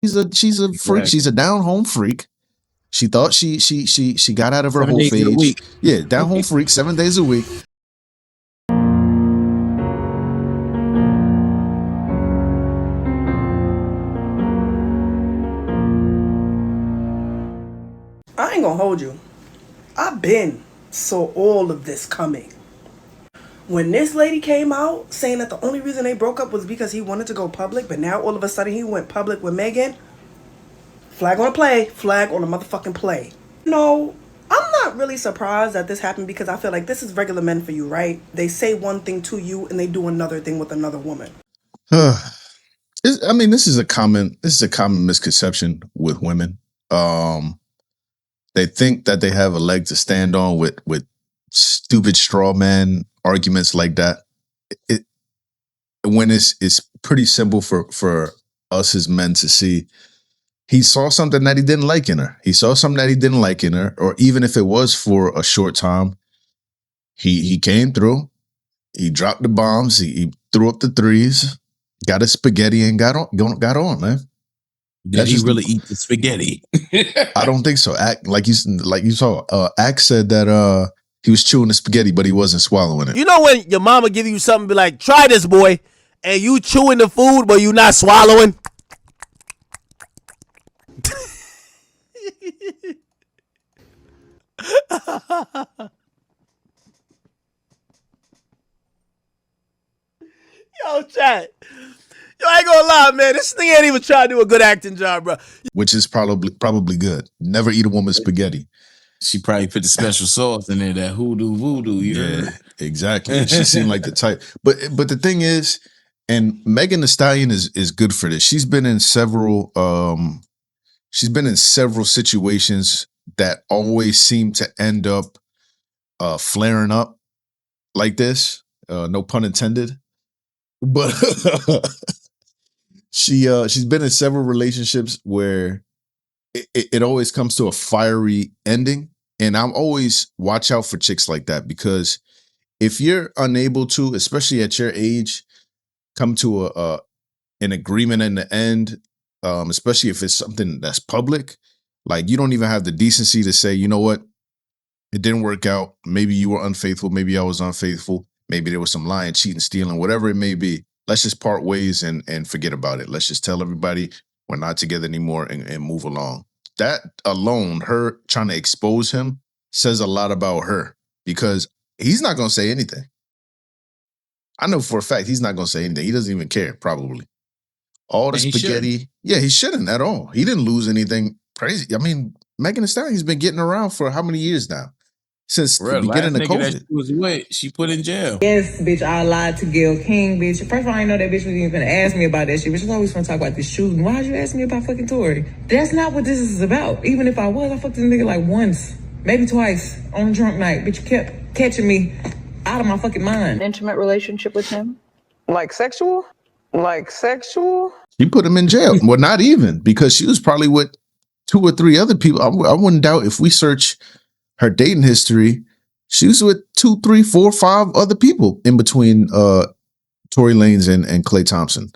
She's a freak. Right. She's a down home freak. She thought she got out of her 7 whole days of the phase. week. Yeah, down home freak, 7 days a week. I ain't gonna hold you. I've been saw all of this coming. When this lady came out saying that the only reason they broke up was because he wanted to go public, but now all of a sudden he went public with Megan, flag on a play, flag on a motherfucking play. No, I'm not really surprised that this happened because I feel like this is regular men for you, right? They say one thing to you and they do another thing with another woman. I mean, this is a common misconception with women. They think that they have a leg to stand on with stupid straw man arguments like that. When it's pretty simple for us as men to see. He saw something that he didn't like in her. He saw something that he didn't like in her, or even if it was for a short time, he came through. He dropped the bombs. He threw up the threes, got his spaghetti, and got on, man. Did he really eat the spaghetti? I don't think so. Like you saw. Ack said that he was chewing the spaghetti, but he wasn't swallowing it. You know when your mama give you something, be like, try this, boy, and you chewing the food, but you not swallowing? Yo, chat. Yo, I ain't gonna lie, man. This thing ain't even trying to do a good acting job, bro. Which is probably good. Never eat a woman's spaghetti. She probably put the special sauce in there, that hoodoo voodoo. Yeah, exactly. She seemed like the type. But the thing is, and Megan Thee Stallion is good for this. She's been in several situations that always seem to end up flaring up like this. No pun intended. But she's been in several relationships where it always comes to a fiery ending. And I'm always watch out for chicks like that, because if you're unable to, especially at your age, come to an agreement in the end, especially if it's something that's public, like you don't even have the decency to say, you know what, it didn't work out. Maybe you were unfaithful. Maybe I was unfaithful. Maybe there was some lying, cheating, stealing, whatever it may be. Let's just part ways and forget about it. Let's just tell everybody we're not together anymore and move along. That alone, her trying to expose him, says a lot about her, because he's not going to say anything. I know for a fact he's not going to say anything. He doesn't even care, probably. All the spaghetti. Yeah, he shouldn't at all. He didn't lose anything crazy. I mean, Megan Thee Stallion's been getting around for how many years now? Since the beginning of COVID. That she was away, she put in jail. Yes, bitch, I lied to Gail King, bitch. First of all, I didn't know that bitch was even gonna ask me about that shit. Bitch was always gonna talk about this shooting. Why'd you ask me about fucking Tory? That's not what this is about. Even if I was, I fucked this nigga like once, maybe twice on a drunk night. Bitch, you kept catching me out of my fucking mind. Intimate relationship with him? Like sexual? She put him in jail. Well, not even, because she was probably with 2 or 3 other people. I wouldn't doubt if we search her dating history, she was with 2, 3, 4, 5 other people in between Tory Lanez and Klay Thompson.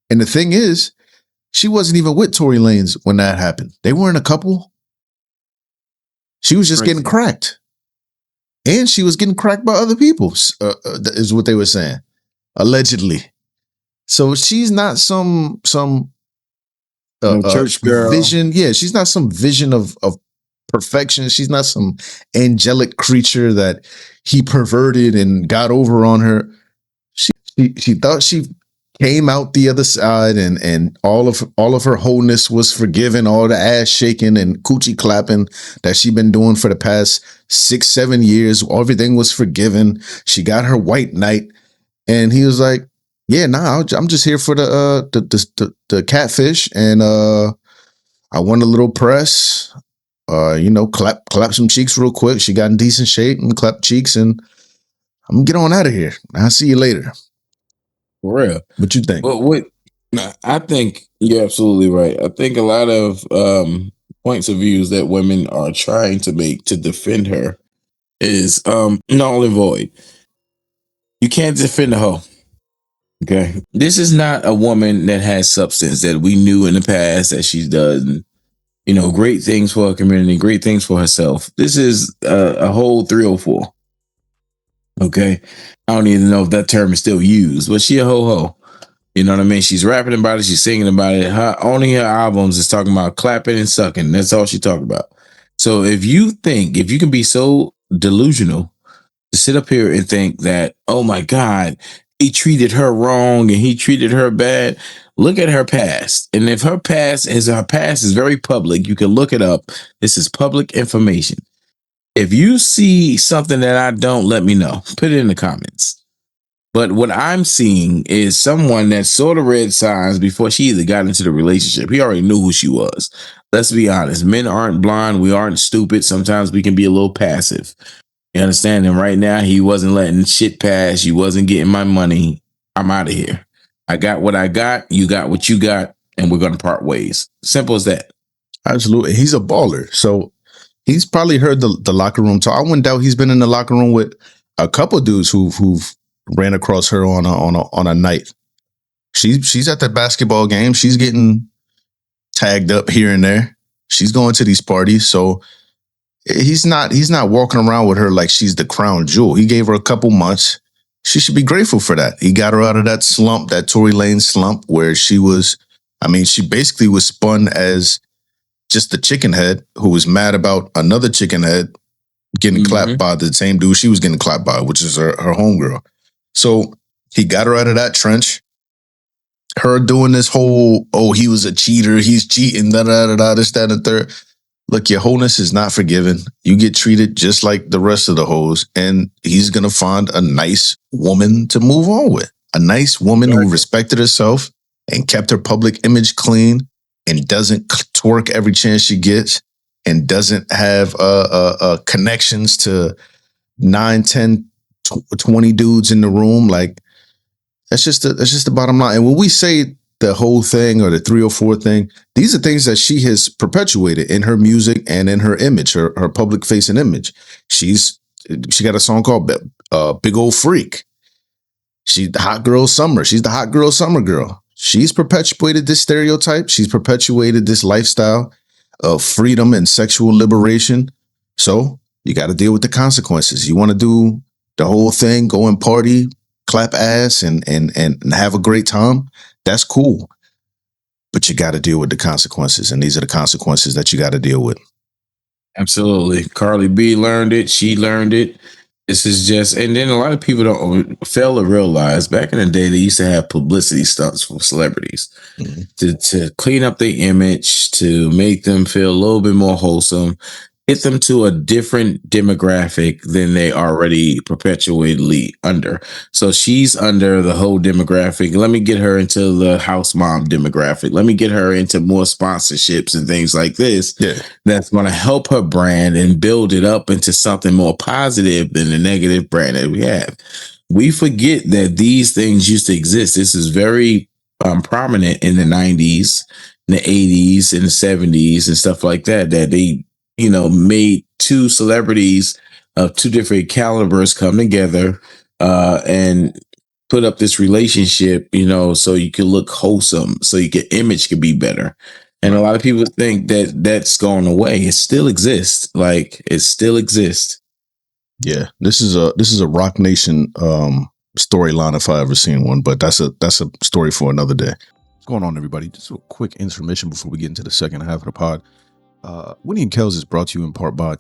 And the thing is, she wasn't even with Tory Lanez when that happened. They weren't a couple. She was just getting cracked. And she was getting cracked by other people, is what they were saying. Allegedly. So she's not some church girl vision. Yeah, she's not some vision of perfection. She's not some angelic creature that he perverted and got over on her. She thought she came out the other side and all of her wholeness was forgiven, all the ass shaking and coochie clapping that she'd been doing for the past 6-7 years. Everything was forgiven. She got her white knight, and he was like, yeah, nah, I'm just here for the catfish, and I want a little press. Clap some cheeks real quick. She got in decent shape and clapped cheeks, and I'm gonna get on out of here. I'll see you later. For real. What you think? Well, I think you're absolutely right. I think a lot of points of views that women are trying to make to defend her is null and void. You can't defend a hoe. Okay. This is not a woman that has substance that we knew in the past that she's done, great things for her community, great things for herself. This is a whole 304. Okay. I don't even know if that term is still used, but she a ho-ho. You know what I mean? She's rapping about it. She's singing about it. Only her albums is talking about clapping and sucking. That's all she talking about. So if you can be so delusional to sit up here and think that, oh my God, he treated her wrong and he treated her bad. Look at her past. And if her past is very public, you can look it up. This is public information. If you see something that I don't, let me know. Put it in the comments. But what I'm seeing is someone that sort of read signs before she either got into the relationship. He already knew who she was. Let's be honest. Men aren't blind. We aren't stupid. Sometimes we can be a little passive. You understand? And right now, he wasn't letting shit pass. You wasn't getting my money. I'm out of here. I got what I got. You got what you got. And we're going to part ways. Simple as that. Absolutely. He's a baller. So he's probably heard the locker room talk. I wouldn't doubt he's been in the locker room with a couple dudes who've ran across her on a night. She's at the basketball game. She's getting tagged up here and there. She's going to these parties. So he's not walking around with her like she's the crown jewel. He gave her a couple months. She should be grateful for that. He got her out of that slump, that Tory Lane slump, where she basically was spun as just the chicken head who was mad about another chicken head getting clapped by the same dude she was getting clapped by, which is her homegirl. So he got her out of that trench. Her doing this whole, he was a cheater, he's cheating, this, that, and the third. Look, your wholeness is not forgiven. You get treated just like the rest of the hoes, and he's going to find a nice woman to move on with. A nice woman who respected herself and kept her public image clean and doesn't twerk every chance she gets and doesn't have connections to 9, 10, 20 dudes in the room. Like, that's just the bottom line. And when we say the whole thing or the 304 thing, these are things that she has perpetuated in her music and in her image, her public facing image. She got a song called Big Old Freak. She's the hot girl summer. She's the hot girl summer girl. She's perpetuated this stereotype. She's perpetuated this lifestyle of freedom and sexual liberation. So you got to deal with the consequences. You want to do the whole thing, go and party, clap ass and have a great time. That's cool. But you got to deal with the consequences. And these are the consequences that you got to deal with. Absolutely. Carly B learned it. She learned it. This is just, and then a lot of people don't fail to realize back in the day, they used to have publicity stunts for celebrities to clean up their image, to make them feel a little bit more wholesome, get them to a different demographic than they already perpetually under. So she's under the whole demographic. Let me get her into the house mom demographic. Let me get her into more sponsorships and things like this. Yeah. That's going to help her brand and build it up into something more positive than the negative brand that we have. We forget that these things used to exist. This is very prominent in the 90s, in the 80s, in the 70s and stuff like that, that they made two celebrities of two different calibers come together and put up this relationship, so you can look wholesome, so your image could be better. And a lot of people think that that's going away. It still exists. Like, it still exists. Yeah, this is a Rock Nation storyline if I ever seen one, but that's a story for another day. What's going on, everybody? Just a quick intermission before we get into the second half of the pod. Winny and Kels is brought to you in part by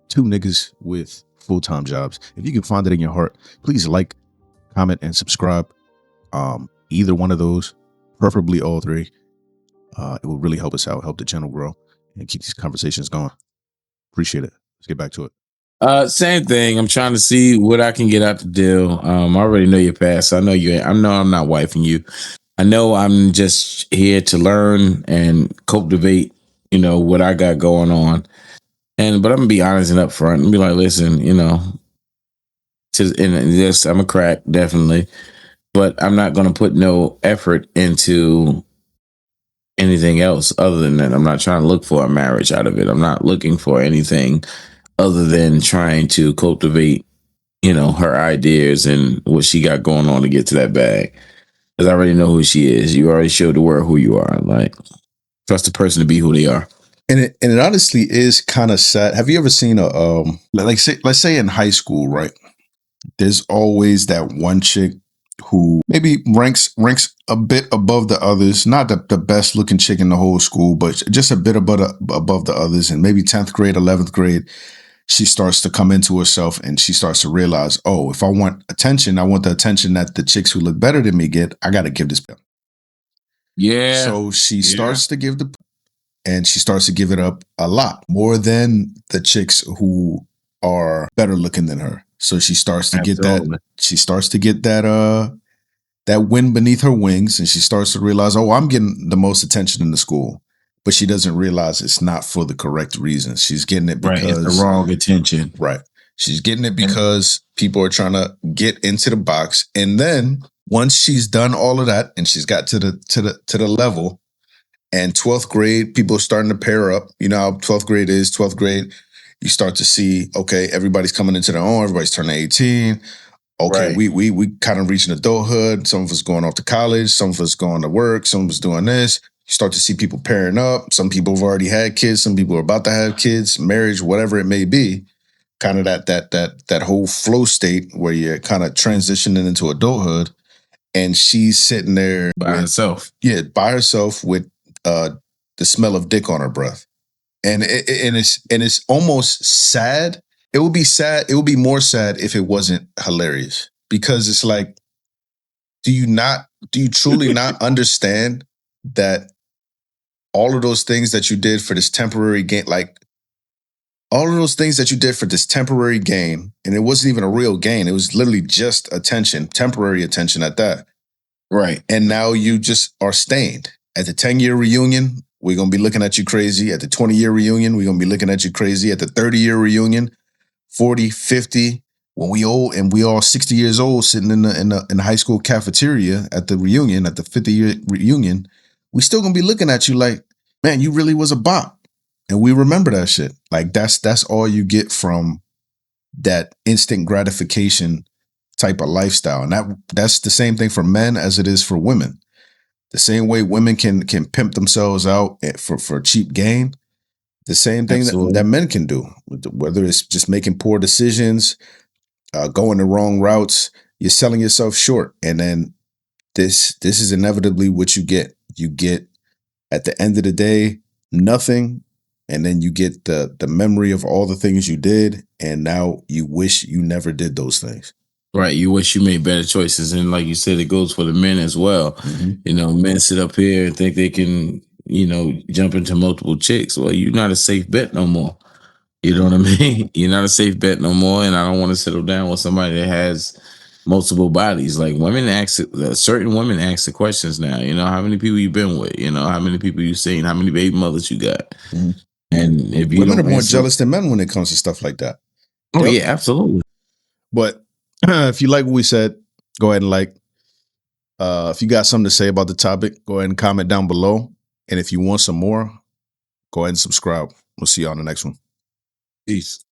two niggas with full-time jobs. If you can find it in your heart, please like, comment, and subscribe. Either one of those, preferably all three. It will really help us out, help the channel grow, and keep these conversations going. Appreciate it. Let's get back to it. Same thing. I'm trying to see what I can get out the deal. I already know your past. I know I'm not wifing you. I know I'm just here to learn and cultivate what I got going on. But I'm gonna be honest and upfront and be like, listen, yes, I'm a crack, definitely, but I'm not gonna put no effort into anything else other than that. I'm not trying to look for a marriage out of it. I'm not looking for anything other than trying to cultivate, her ideas and what she got going on to get to that bag. Because I already know who she is. You already showed the world who you are. Like, trust the person to be who they are. And it honestly is kind of sad. Have you ever seen a let's say in high school, right? There's always that one chick who maybe ranks a bit above the others, not the best looking chick in the whole school, but just a bit above the others. And maybe 10th grade, 11th grade, she starts to come into herself and she starts to realize, oh, if I want attention, I want the attention that the chicks who look better than me get. I got to give this. Yeah. So she starts to give and she starts to give it up a lot more than the chicks who are better looking than her. So she starts to get that. She starts to get that wind beneath her wings, and she starts to realize, oh, I'm getting the most attention in the school. But she doesn't realize it's not for the correct reasons. She's getting it because it's the wrong attention. Right. She's getting it because people are trying to get into the box. And then once she's done all of that and she's got to the level, and 12th grade, people are starting to pair up. You know how 12th grade is. 12th grade, you start to see, okay, everybody's coming into their own. Everybody's turning 18. Okay, Right. we kind of reaching adulthood. Some of us going off to college. Some of us going to work. Some of us doing this. You start to see people pairing up. Some people have already had kids. Some people are about to have kids, marriage, whatever it may be. Kind of that whole flow state where you're kind of transitioning into adulthood. And she's sitting there By herself. Yeah, by herself with the smell of dick on her breath. And it's almost sad. It would be sad. It would be more sad if it wasn't hilarious, because it's like, do you truly not understand that all of those things that you did for this temporary gain, like all of those things that you did for this temporary gain, and it wasn't even a real gain. It was literally just attention, temporary attention at that. Right. And now you just are stained. At the 10-year reunion, we're going to be looking at you crazy. At the 20-year reunion, we're going to be looking at you crazy. At the 30-year reunion, 40, 50, when we old and we all 60 years old sitting in the high school cafeteria at the reunion, at the 50-year reunion, we still going to be looking at you like, man, you really was a bop. And we remember that shit. Like that's all you get from that instant gratification type of lifestyle. And that's the same thing for men as it is for women. The same way women can pimp themselves out for cheap gain, the same thing that men can do, whether it's just making poor decisions, going the wrong routes. You're selling yourself short. And then this is inevitably what you get. You get, at the end of the day, nothing. And then you get the memory of all the things you did. And now you wish you never did those things. Right. You wish you made better choices. And like you said, it goes for the men as well. Mm-hmm. You know, men sit up here and think they can, jump into multiple chicks. Well, you're not a safe bet no more. You know what I mean? You're not a safe bet no more. And I don't want to settle down with somebody that has multiple bodies. Like certain women ask the questions now. You know, how many people you been with? You know, how many people you seen? How many baby mothers you got? Mm-hmm. And if you women are more jealous than men when it comes to stuff like that. Oh, yeah, absolutely. But if you like what we said, go ahead and like. If you got something to say about the topic, go ahead and comment down below. And if you want some more, go ahead and subscribe. We'll see you on the next one. Peace.